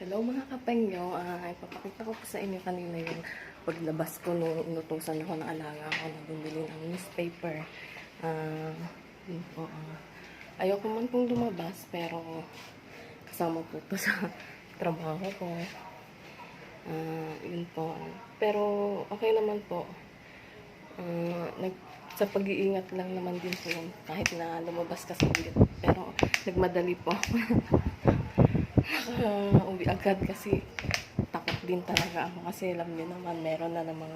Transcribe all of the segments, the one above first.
Hello mga kapengyo, ipapakita ko po sa inyo kanina yung paglabas ko nung inutusan ako ng alaga ko na bumili ng newspaper. Yun po, ayoko man pong lumabas pero kasama po to sa trabaho ko. Yun po. Pero okay naman po. Sa pag-iingat lang naman din po yun kahit na lumabas kasi ulit. Pero nagmadali po. Uwi agad kasi takot din talaga ako kasi alam niyo naman meron na namang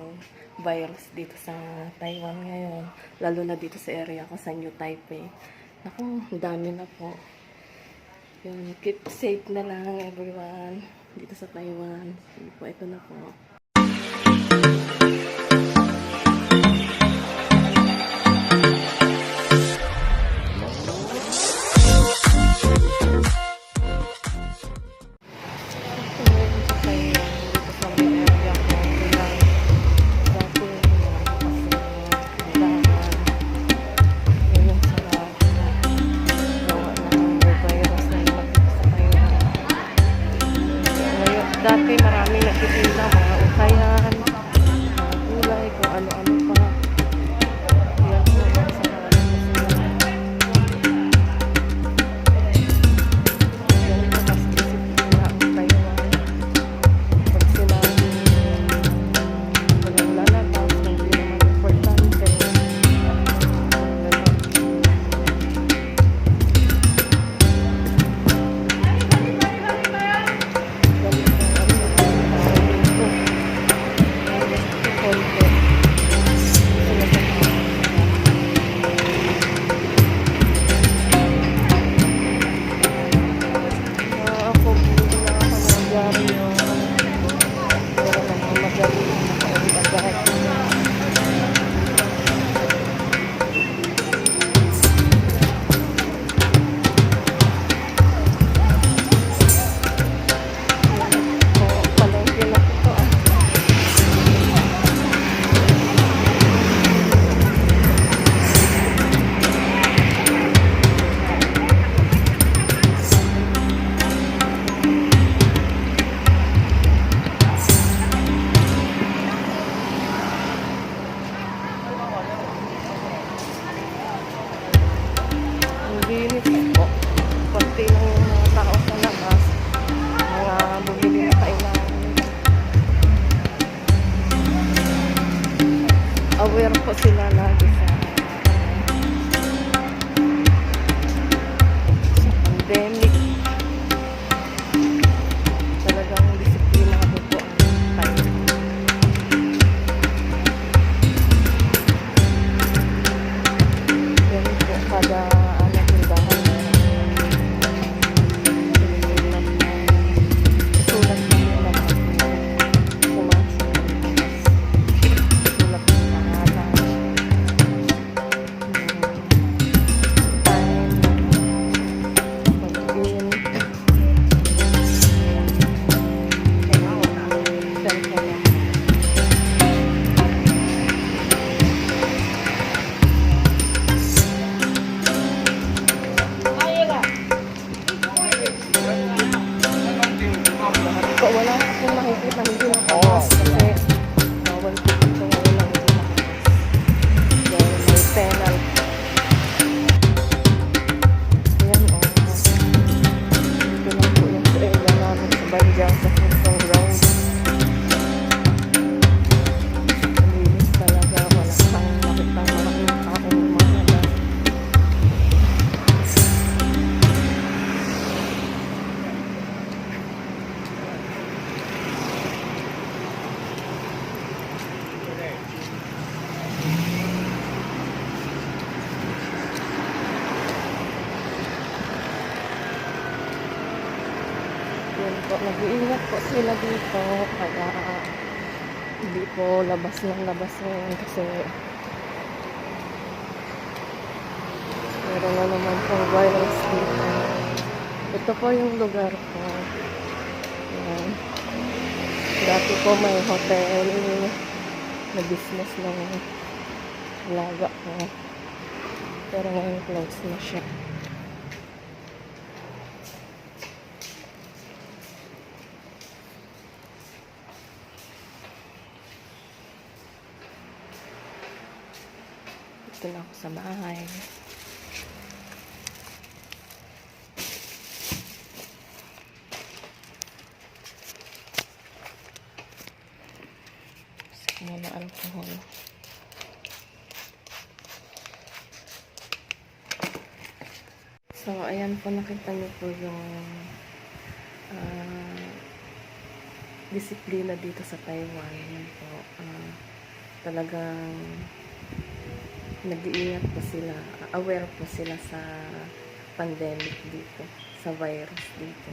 virus dito sa Taiwan ngayon, lalo na dito sa area ko sa New Taipei. Naku, dami na po. Yun, keep safe na lang everyone dito sa Taiwan. Sige po, ito na po. Dati maraming nagtitinda, mga ukayan, mga gulay, kung ano-ano pa. Yan po mga sa maraming sila. Yan po mas disiplina ang Taiwan. Pag sila walang lalabas, hindi naman importante. Linis po. Konti lang yung mga tao sa labas. Mga bumili na kailangan. Aware po sila lagi sa pandemic. Talagang disiplinado po tayo. Yan po kada wala akong makikita, hindi nakapas kasi bawal po dito ngayon lang hindi nakapas dahil may penalty. Ayan o, dito lang po yung sa area namin sa Banjang sa Hong Ground. Malinis talaga, wala kang makita malaking tao ng mga labas. Nag-iingat po sila dito kaya hindi po labas ng labas ngayon kasi meron na naman pong virus dito. Ito po yung lugar ko. Yan. Dati po may hotel na business ng alaga ko pero ngayon close na siya. Dito na ako sa bahay. Sige muna alcohol. So, ayan po, nakita niyo po yung disiplina dito sa Taiwan. Yan po. Talagang nag-iingat po sila. Aware po sila sa pandemic dito. Sa virus dito.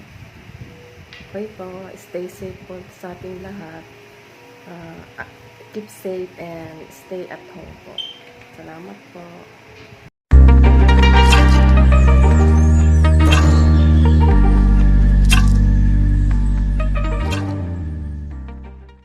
Okay po. Stay safe po sa ating lahat. Keep safe and stay at home po. Salamat po.